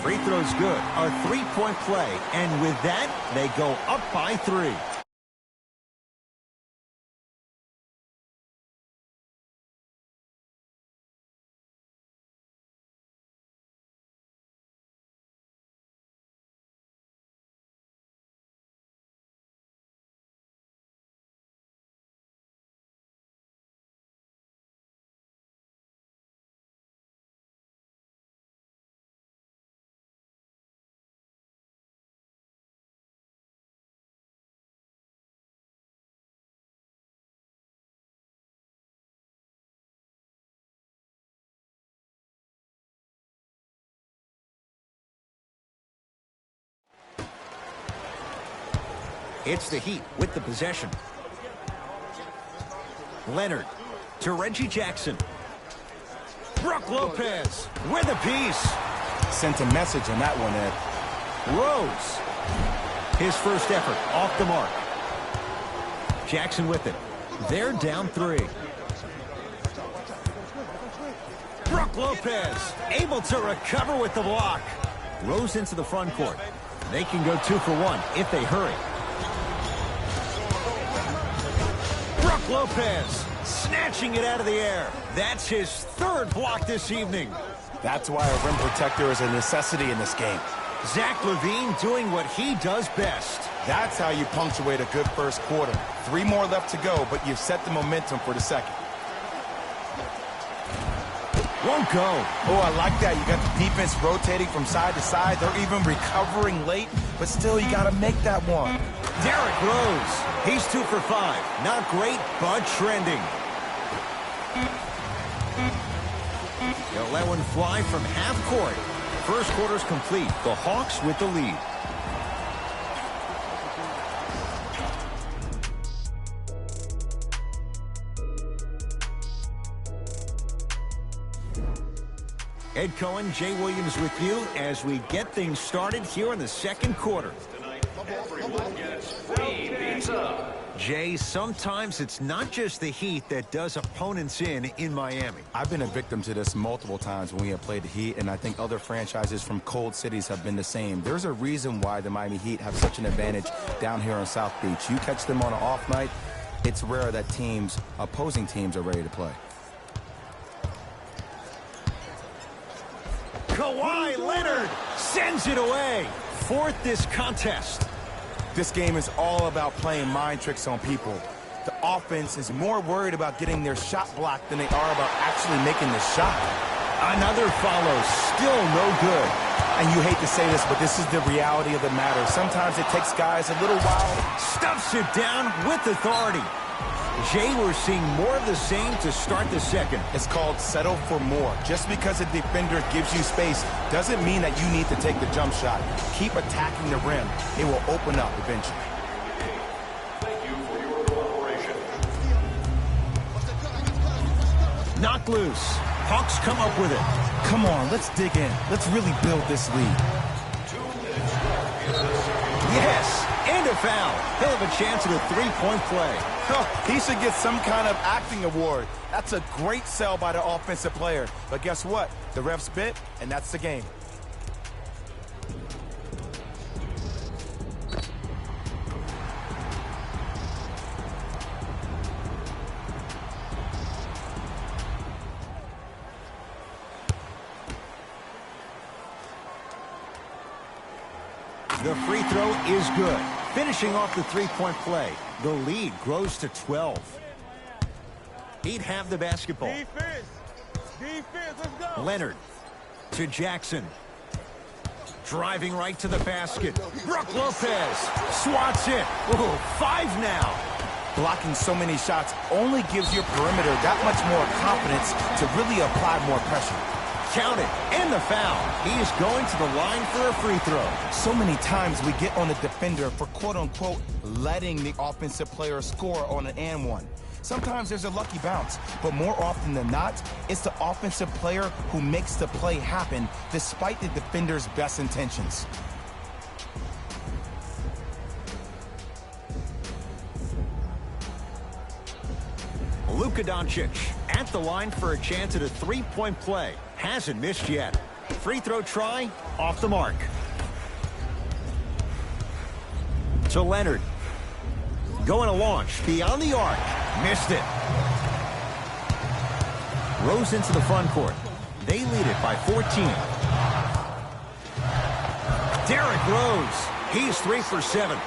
Free throw's good. A three-point play. And with that, they go up by 3. It's the Heat with the possession. Leonard to Reggie Jackson. Brook Lopez with a piece. Sent a message on that one, Ed. Rose. His first effort off the mark. Jackson with it. They're down 3. Brook Lopez able to recover with the block. Rose into the front court. They can go 2 for 1 if they hurry. Brook Lopez snatching it out of the air. That's his 3rd block this evening. That's why a rim protector is a necessity in this game. Zach LaVine doing what he does best. That's how you punctuate a good first quarter. 3 more left to go, but you've set the momentum for the second. Won't go. Oh, I like that. You got the defense rotating from side to side. They're even recovering late, but still you got to make that one. Derrick Rose. He's 2 for 5. Not great, but trending. They'll let one fly from half court. First quarter's complete. The Hawks with the lead. Ed Cohen, Jay Williams with you as we get things started here in the second quarter. Everyone gets free pizza. Jay, sometimes it's not just the Heat that does opponents in Miami. I've been a victim to this multiple times when we have played the Heat, and I think other franchises from cold cities have been the same. There's a reason why the Miami Heat have such an advantage down here on South Beach. You catch them on an off night, it's rare that opposing teams are ready to play. Kawhi Leonard sends it away. 4th this contest. This game is all about playing mind tricks on people. The offense is more worried about getting their shot blocked than they are about actually making the shot. Another follow, still no good. And you hate to say this, but this is the reality of the matter. Sometimes it takes guys a little while. Stuffs it down with authority. Jay, we're seeing more of the same to start the second. It's called settle for more. Just because a defender gives you space doesn't mean that you need to take the jump shot. Keep attacking the rim. It will open up eventually. Thank you for your cooperation. Knocked loose. Hawks come up with it. Come on, let's dig in. Let's really build this lead. Yes, and a foul. He'll have a chance at a 3-point play. He should get some kind of acting award. That's a great sell by the offensive player. But guess what? The refs bit, and that's the game. The free throw is good. Finishing off the 3-point play. The lead grows to 12. He'd have the basketball. Defense, let's go. Leonard to Jackson. Driving right to the basket. Brook Lopez swats it. Ooh, 5 now. Blocking so many shots only gives your perimeter that much more confidence to really apply more pressure. Count it, and the foul. He is going to the line for a free throw. So many times we get on the defender for quote-unquote letting the offensive player score on an and one. Sometimes there's a lucky bounce, but more often than not, it's the offensive player who makes the play happen despite the defender's best intentions. Luka Doncic at the line for a chance at a 3-point play. Hasn't missed yet. Free throw try, off the mark. To Leonard. Going to launch, beyond the arc. Missed it. Rose into the front court. They lead it by 14. Derrick Rose. He's 3 for 7.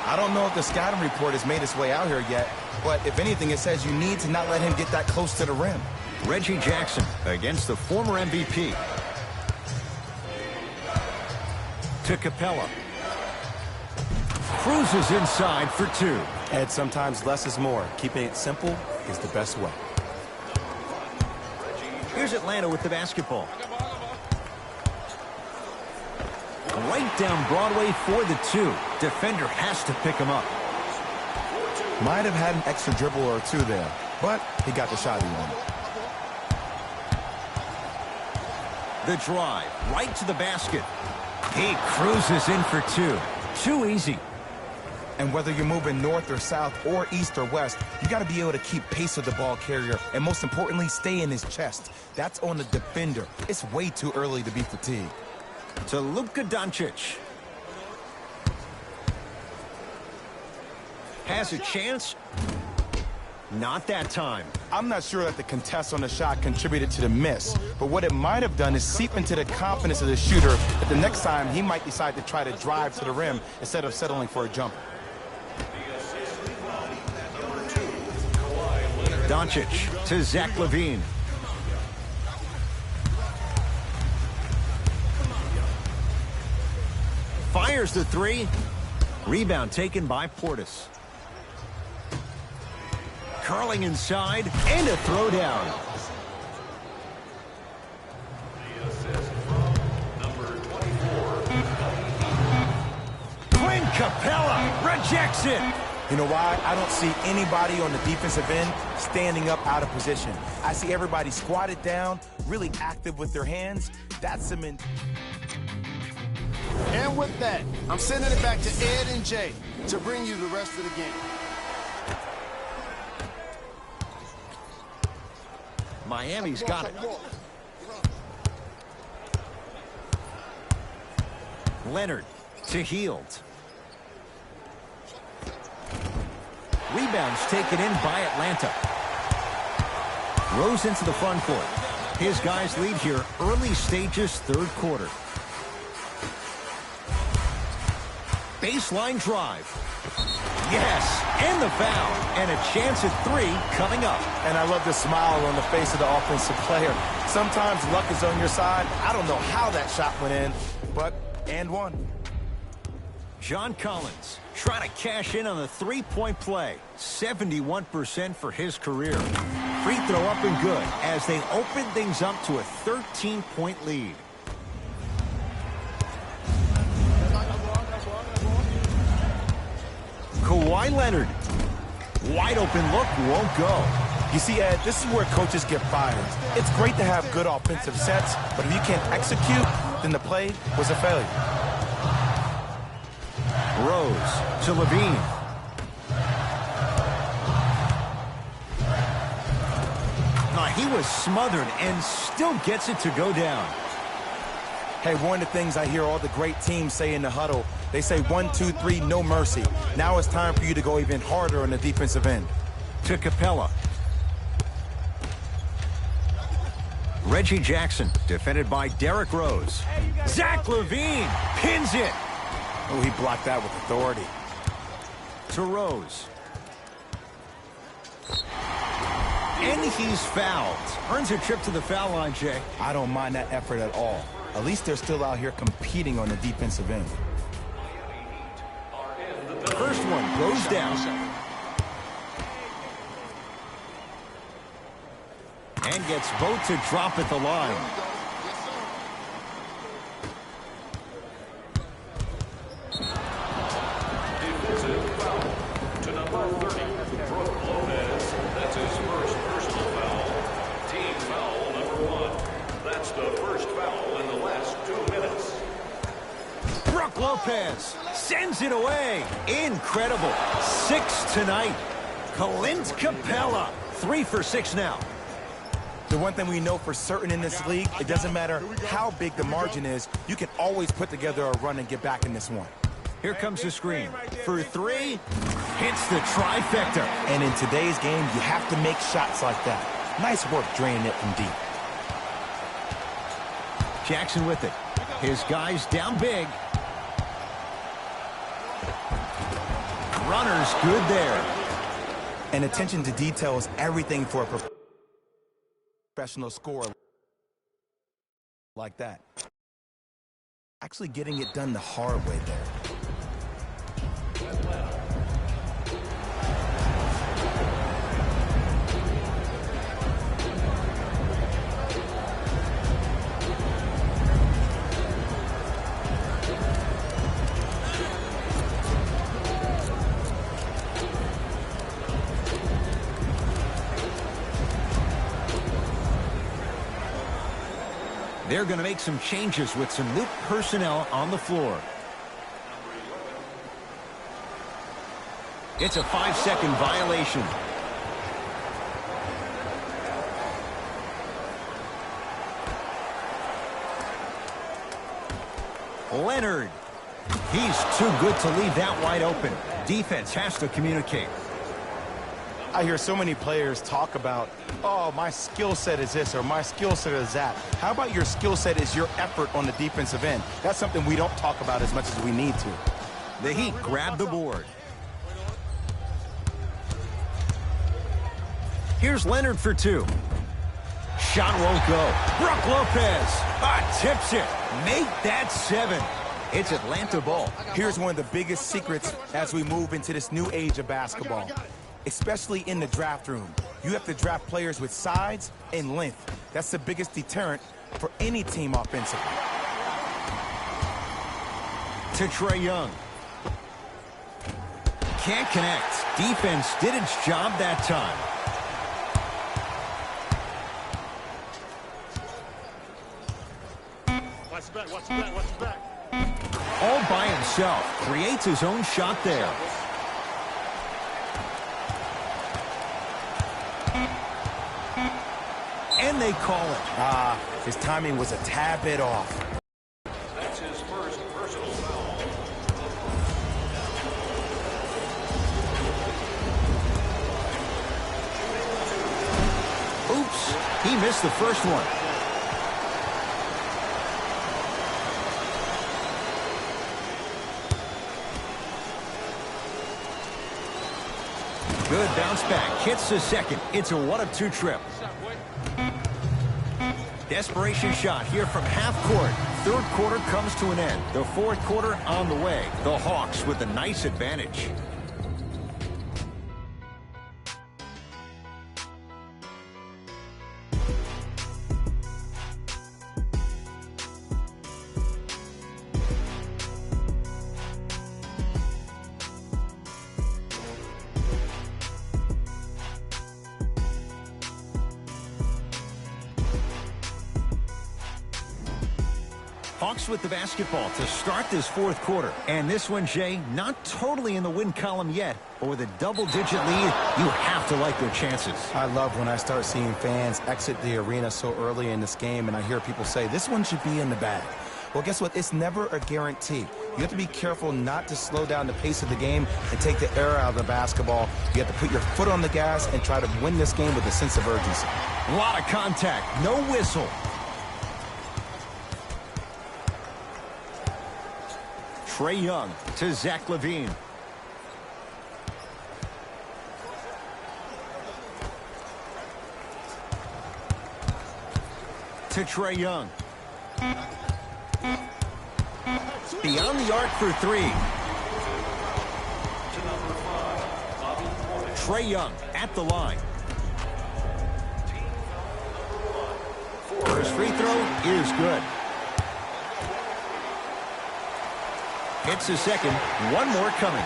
I don't know if the scouting report has made its way out here yet, but if anything, it says you need to not let him get that close to the rim. Reggie Jackson against the former MVP. To Capella. Cruises inside for 2. And sometimes less is more. Keeping it simple is the best way. Here's Atlanta with the basketball. Right down Broadway for the 2. Defender has to pick him up. Might have had an extra dribble or two there, but he got the shot he wanted. The drive, right to the basket. He cruises in for 2. Too easy. And whether you're moving north or south or east or west, you got to be able to keep pace with the ball carrier and most importantly, stay in his chest. That's on the defender. It's way too early to be fatigued. To Luka Doncic. Has a chance. Not that time. I'm not sure that the contest on the shot contributed to the miss, but what it might have done is seep into the confidence of the shooter that the next time he might decide to try to drive to the rim instead of settling for a jumper. Doncic to Zach LaVine. Fires the 3. Rebound taken by Portis. Curling inside and a throwdown. Clint Capella rejects it. You know why? I don't see anybody on the defensive end standing up out of position. I see everybody squatted down, really active with their hands. That's some in. And with that, I'm sending it back to Ed and Jay to bring you the rest of the game. Miami's got it. Leonard to Hield. Rebounds taken in by Atlanta. Rose into the front court. His guys lead here early stages, third quarter. Baseline drive. Yes, and the foul. And a chance at 3 coming up. And I love the smile on the face of the offensive player. Sometimes luck is on your side. I don't know how that shot went in, but and one. John Collins trying to cash in on the three-point play. 71% for his career. Free throw up and good as they open things up to a 13-point lead. Kawhi Leonard. Wide open look, won't go. You see, Ed, this is where coaches get fired. It's great to have good offensive sets, but if you can't execute, then the play was a failure. Rose to LaVine. He was smothered and still gets it to go down. Hey, one of the things I hear all the great teams say in the huddle, they say 1, 2, 3, no mercy. Now it's time for you to go even harder on the defensive end. To Capella. Reggie Jackson, defended by Derrick Rose. Zach LaVine pins it. Oh, he blocked that with authority. To Rose. And he's fouled. Earns a trip to the foul line, Jay. I don't mind that effort at all. At least they're still out here competing on the defensive end. First one goes down. And gets both to drop at the line. Defensive foul to number 30, Brook Lopez. That's his first personal foul. Team foul number 1. That's the first foul in the last 2 minutes. Brook Lopez sends it away. Incredible. 6 tonight. Clint Capella, 3 for 6 now. The one thing we know for certain in this league, it doesn't matter how big the margin is, you can always put together a run and get back in this one. Here comes the screen. For three, hits the trifecta. And in today's game, you have to make shots like that. Nice work draining it from deep. Jackson with it. His guys down big. Runner's good there. And attention to detail is everything for a professional scorer like that. Actually getting it done the hard way there. They're going to make some changes with some new personnel on the floor. It's a 5-second violation. Leonard. He's too good to leave that wide open. Defense has to communicate. I hear so many players talk about, oh, my skill set is this or my skill set is that. How about your skill set is your effort on the defensive end? That's something we don't talk about as much as we need to. The Heat grab the board. Here's Leonard for two. Shot won't go. Brook Lopez tips it. Make that 7. It's Atlanta ball. Here's one of the biggest secrets as we move into this new age of basketball. Especially in the draft room. You have to draft players with size and length. That's the biggest deterrent for any team offensively. To Trae Young. Can't connect. Defense did its job that time. Watch back, watch back, watch back. All by himself. Creates his own shot there. And they call it. His timing was a tad bit off. That's his first personal foul. Oops, he missed the first one. Good bounce back. Hits the second. It's a 1-of-2 trip. Desperation shot here from half court. Third quarter comes to an end. The fourth quarter on the way. The Hawks with a nice advantage. Hawks with the basketball to start this fourth quarter. And this one, Jay, not totally in the win column yet, but with a double-digit lead, you have to like their chances. I love when I start seeing fans exit the arena so early in this game, and I hear people say, this one should be in the bag. Well, guess what? It's never a guarantee. You have to be careful not to slow down the pace of the game and take the air out of the basketball. You have to put your foot on the gas and try to win this game with a sense of urgency. A lot of contact, no whistle. Trae Young to Zach LaVine. To Trae Young. Beyond the arc for three. Trae Young at the line. First free throw is good. Hits the second. One more coming.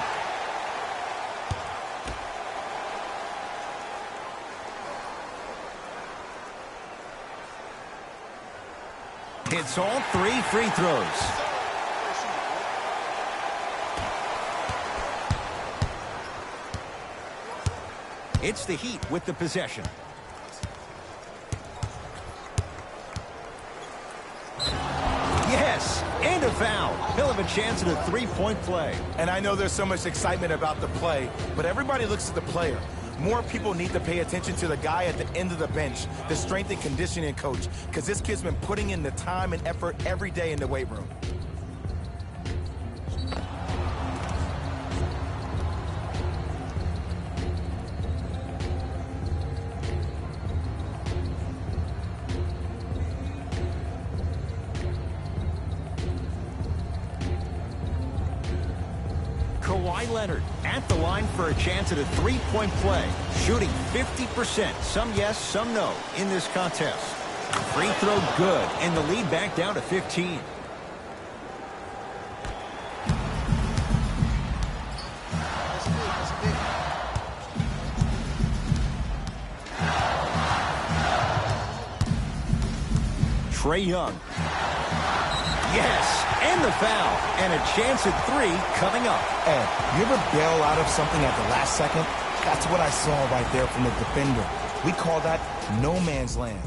Hits all 3 free throws. It's the Heat with the possession. have a chance at a three-point play. And I know there's so much excitement about the play, but everybody looks at the player. More people need to pay attention to the guy at the end of the bench, the strength and conditioning coach, because this kid's been putting in the time and effort every day in the weight room. Kawhi Leonard at the line for a chance at a three-point play, shooting 50%, some yes, some no, in this contest. Free throw good, and the lead back down to 15. Trae Young. Yes, and the foul, and a chance at three coming up. Ed, you ever bail out of something at the last second? That's what I saw right there from the defender. We call that no man's land.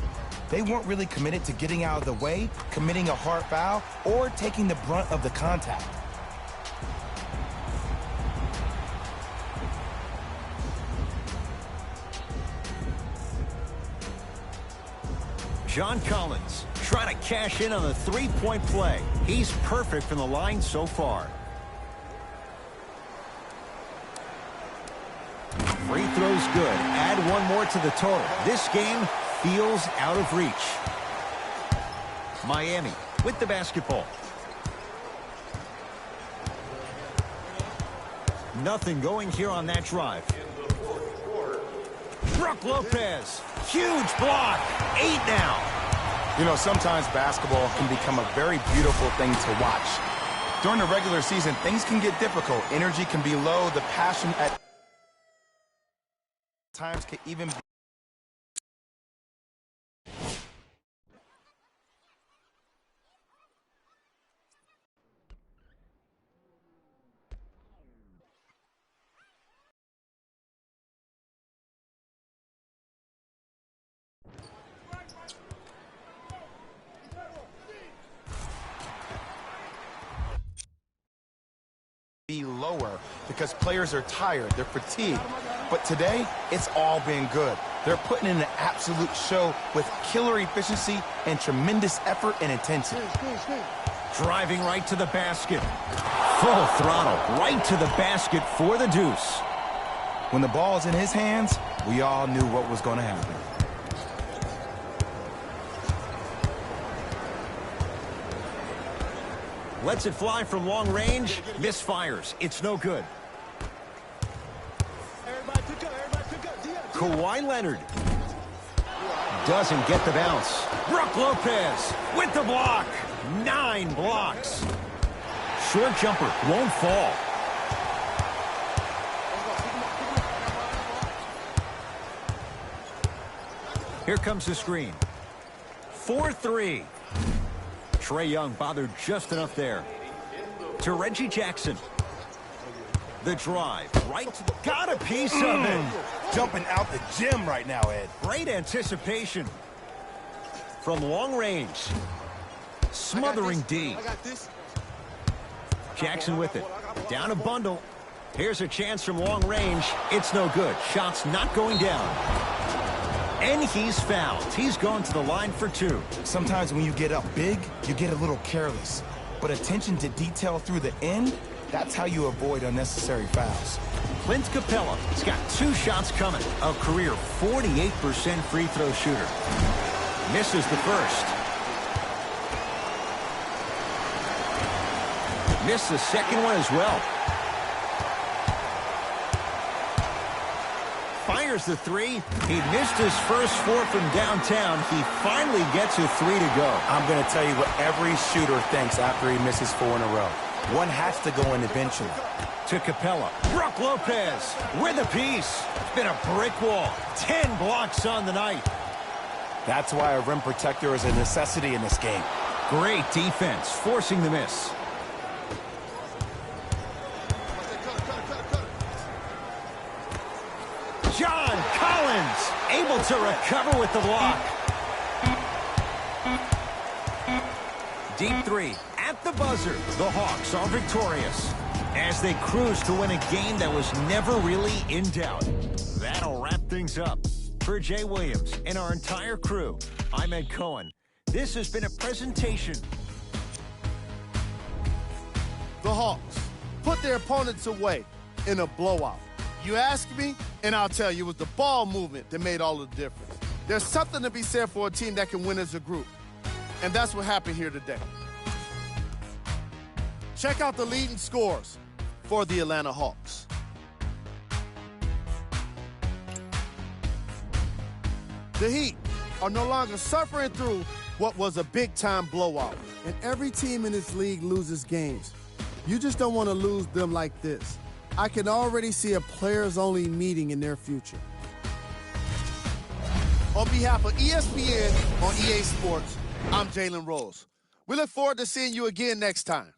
They weren't really committed to getting out of the way, committing a hard foul, or taking the brunt of the contact. John Collins trying to cash in on the three-point play. He's perfect from the line so far. Free throw's good. Add one more to the total. This game feels out of reach. Miami with the basketball. Nothing going here on that drive. Brook Lopez. Huge block. 8 now. You know, sometimes basketball can become a very beautiful thing to watch. During the regular season, things can get difficult. Energy can be low. The passion at times can even be lower because players are tired, they're fatigued. But today, it's all been good. They're putting in an absolute show with killer efficiency and tremendous effort and intensity. Driving right to the basket. Full throttle right to the basket for the deuce. When the ball's in his hands, we all knew what was going to happen. Lets it fly from long range. Misfires. It's no good. Kawhi Leonard doesn't get the bounce. Brook Lopez with the block. 9 blocks. Short jumper won't fall. Here comes the screen. 4-3. Trae Young bothered just enough there. To Reggie Jackson. The drive. Right to the... Got a piece of it. Jumping out the gym right now, Ed. Great anticipation. From long range. Smothering D. Jackson with it. Down a bundle. Here's a chance from long range. It's no good. Shot's not going down. And he's fouled. He's going to the line for 2. Sometimes when you get up big, you get a little careless. But attention to detail through the end, that's how you avoid unnecessary fouls. Clint Capella has got 2 shots coming. A career 48% free throw shooter. Misses the first. Missed the second one as well. Fires the 3. He missed his first 4 from downtown. He finally gets a 3 to go. I'm going to tell you what every shooter thinks after he misses 4 in a row. One has to go in eventually. To Capella. Brook Lopez with a piece. It's been a brick wall. 10 blocks on the night. That's why a rim protector is a necessity in this game. Great defense, forcing the miss. John Collins able to recover with the block. Deep 3 At the buzzer, the Hawks are victorious as they cruise to win a game that was never really in doubt. That'll wrap things up. For Jay Williams and our entire crew, I'm Ed Cohen. This has been a presentation. The Hawks put their opponents away in a blowout. You ask me, and I'll tell you, it was the ball movement that made all the difference. There's something to be said for a team that can win as a group, and that's what happened here today. Check out the leading scores for the Atlanta Hawks. The Heat are no longer suffering through what was a big-time blowout. And every team in this league loses games. You just don't want to lose them like this. I can already see a players-only meeting in their future. On behalf of ESPN on EA Sports, I'm Jalen Rose. We look forward to seeing you again next time.